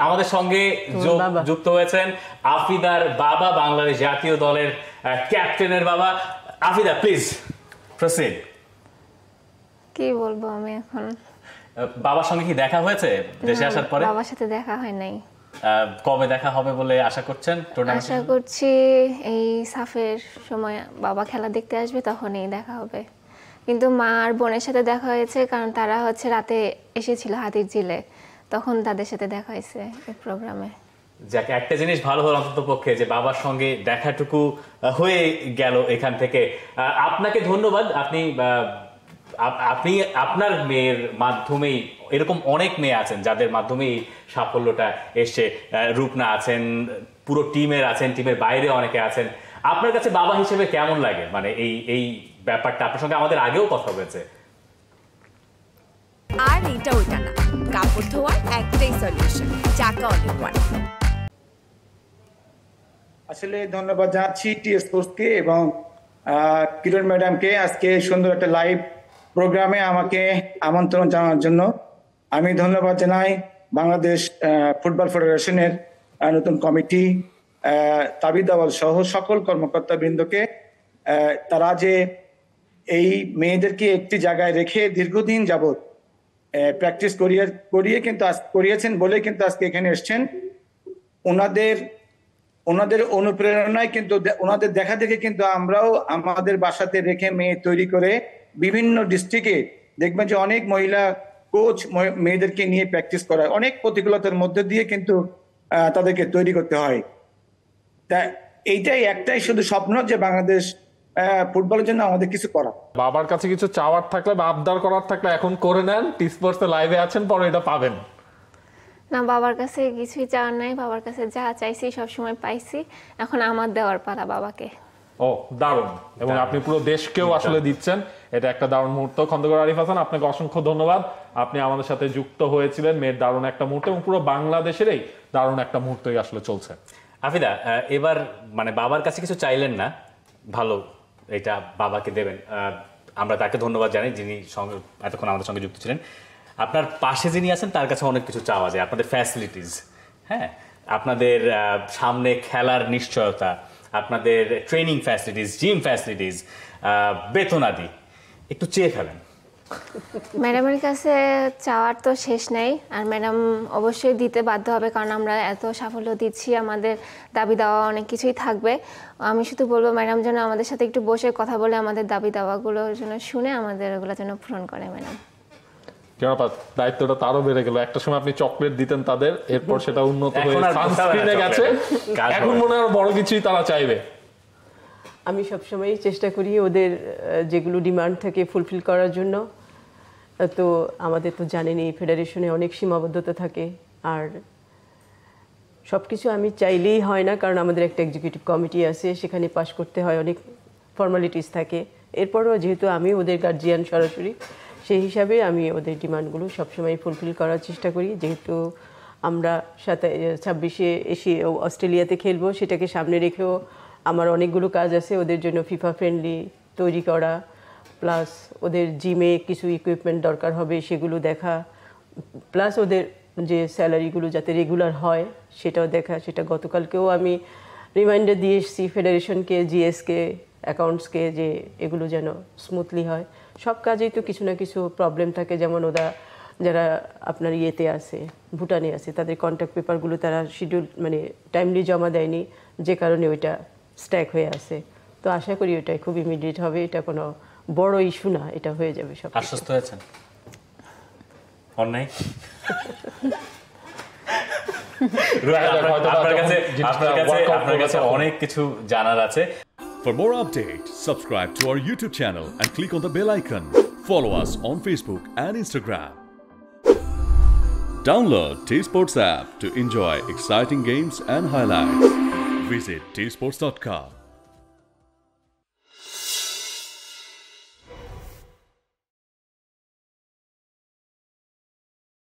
আমাদের সঙ্গে যুক্ত হয়েছেন আফিদার বাবা, বাংলাদেশ জাতীয় দলের ক্যাপ্টেনের বাবা। Afida, please proceed. কি বলবো আমি এখন? বাবার সঙ্গে কি দেখা হয়েছে দেশে আসার পরে? বাবার সাথে দেখা হয় নাই। কবে দেখা হবে বলে আশা করছেন? আশা করছি এই সাফের সময় বাবা খেলা দেখতে আসবে, তখনই দেখা হবে। কিন্তু মা আর বোনের সাথে দেখা হয়েছে, কারণ তারা হচ্ছে রাতে এসেছিল হাতিরঝিলে, তখন তাদের সাথে দেখা হয়েছে এই প্রোগ্রামে। যাক, একটা জিনিস ভালো হলো অন্তত পক্ষে যে বাবার সঙ্গে দেখাটুকু হয়ে গেল এখান থেকে। আপনাকে ধন্যবাদ। আপনি আপনার মেয়ের মাধ্যমেই, এরকম অনেক মেয়ে আছেন যাদের মাধ্যমে এই সাফল্যটা এসছে। রূপনা আছেন, পুরো টিমের আছেন, টিমের বাইরে অনেকে আছেন। আপনার কাছে বাবা হিসেবে কেমন লাগে, মানে এই ব্যাপারটা? আপনার সঙ্গে আমাদের আগেও কথা হয়েছে। আর এটা ওইটা না, কাপড় ধোয়ার একটাই সলিউশন, চাকা অনেক ওয়ান। আসলে ধন্যবাদ জানাচ্ছি টি স্পোর্টসকে এবং কিরণ ম্যাডামকে আজকে সুন্দর একটা লাইভ প্রোগ্রামে আমাকে আমন্ত্রণ জানানোর জন্য। আমি ধন্যবাদ জানাই বাংলাদেশ ফুটবল ফেডারেশনের নতুন কমিটি, তাবিদ আওয়াল সহ সকল কর্মকর্তা বৃন্দকে। তারা যে এই মেয়েদেরকে একটি জায়গায় রেখে দীর্ঘদিন যাবৎ প্র্যাকটিস করিয়ে কিন্তু করিয়েছেন বলে কিন্তু আজকে এখানে এসছেন। ওনাদের অনুপ্রেরণায় কিন্তু, ওনাদের দেখা দেখে কিন্তু আমরাও আমাদের বাসাতে রেখে মেয়ে তৈরি করে বিভিন্ন ডিস্ট্রিক্টে দেখবেন যে অনেক মহিলা কোচ মেয়েদেরকে নিয়ে প্র্যাকটিস করায়। অনেক প্রতিকূলতার মধ্যে দিয়ে কিন্তু তাদেরকে তৈরি করতে হয়। তা এইটাই একটাই শুধু স্বপ্ন যে বাংলাদেশ ফুটবলের জন্য আমাদের কিছু করা। বাবার কাছে কিছু চাওয়ার থাকলে বা আবদার করার থাকলে এখন করে নেন। টি স্পোর্টসে লাইভে আছেন, পরে এটা পাবেন না। বাবার কাছে কিছুই চাওয়ার নাই, বাবার কাছে যা চাইছি সবসময় পাইছি, এখন আমার দেওয়ার পালা বাবাকে। ও দারুণ, এবং আপনি পুরো দেশকেও আসলে দিচ্ছেন, এটা একটা দারুণ মুহূর্ত। খন্দকার আরিফ হাসান, আপনাকে অসংখ্য ধন্যবাদ। আপনি আমাদের সাথে যুক্ত হয়েছিলেন, মেয়ের দারুণ একটা মুহূর্ত এবং পুরো বাংলাদেশেরই দারুণ একটা মুহূর্তই আসলে চলছে। আফিদা, এবার মানে বাবার কাছে কিছু চাইলেন না, ভালো, এটা বাবাকে দেবেন। আমরা তাকে ধন্যবাদ জানাই যিনি এতক্ষণ আমাদের সঙ্গে যুক্ত ছিলেন। আপনার পাশে যিনি আছেন তার কাছে অনেক কিছু চাওয়া যায়, আপনাদের ফ্যাসিলিটিস, হ্যাঁ, আপনাদের সামনে খেলার নিশ্চয়তা, আপনাদের ট্রেনিং ফ্যাসিলিটিস, জিম ফ্যাসিলিটিস, বেতনাদি একটু চেয়ে ফেলেন। ম্যাডামের কাছে চাওয়ার তো শেষ নেই, আর ম্যাডাম অবশ্যই দিতে বাধ্য হবে, কারণ আমরা এত সাফল্য দিচ্ছি, আমাদের দাবি দাওয়া অনেক কিছুই থাকবে। আমি শুধু বলবো ম্যাডাম যেন আমাদের সাথে একটু বসে কথা বলে আমাদের দাবি দাওয়াগুলোর জন্য শুনে আমাদের ওগুলো যেন পূরণ করে। ম্যাডাম দায়িত্বটা তারও বেড়ে গেল। একটা সময় আপনি চকলেট দিতেন তাদের, এরপর সেটা উন্নত হয়ে সানস্ক্রিনে গেছে, এখন মনে হয় বড় কিছুই তারা চাইবে। আমি সবসময়ই চেষ্টা করি ওদের যেগুলো ডিমান্ড থাকে ফুলফিল করার জন্য। তো আমাদের তো জানেনই ফেডারেশনে অনেক সীমাবদ্ধতা থাকে, আর সব কিছু আমি চাইলেই হয় না, কারণ আমাদের একটা এক্সিকিউটিভ কমিটি আছে, সেখানে পাস করতে হয়, অনেক ফর্মালিটিস থাকে। এরপরও যেহেতু আমি ওদের গার্জিয়ান সরাসরি, সেই হিসাবে আমি ওদের ডিমান্ডগুলো সবসময় ফুলফিল করার চেষ্টা করি। যেহেতু আমরা 26-এ এসে অস্ট্রেলিয়াতে খেলবো, সেটাকে সামনে রেখেও আমার অনেকগুলো কাজ আছে। ওদের জন্য ফিফা ফ্রেন্ডলি তৈরি করা, প্লাস ওদের জিমে কিছু ইকুইপমেন্ট দরকার হবে সেগুলো দেখা, প্লাস ওদের যে স্যালারিগুলো যাতে রেগুলার হয় সেটাও দেখা। সেটা গতকালকেও আমি রিমাইন্ডার দিয়ে এসেছি ফেডারেশনকে, জিএসকে, অ্যাকাউন্টসকে, যে এগুলো যেন স্মুথলি হয়। সব কাজেই তো কিছু না কিছু প্রবলেম থাকে, যেমন ওরা যারা আপনার ইয়েতে আছে, ভুটানে আছে, তাদের কন্ট্যাক্ট পেপারগুলো তারা শিডিউল মানে টাইমলি জমা দেয়নি, যে কারণে ওইটা স্ট্যাক হয়ে আছে। তো আশা করি ওটা খুব ইমিডিয়েট হবে, এটা কোনো বড় ইস্যু না, এটা হয়ে যাবে সব। আশ্বস্ত হয়েছেন? অন্যায় আপনার কাছে অনেক কিছু জানার আছে। For more updates, subscribe to our YouTube channel and click on the bell icon. Follow us on Facebook and Instagram. Download T-Sports app to enjoy exciting games and highlights. Visit tsports.com.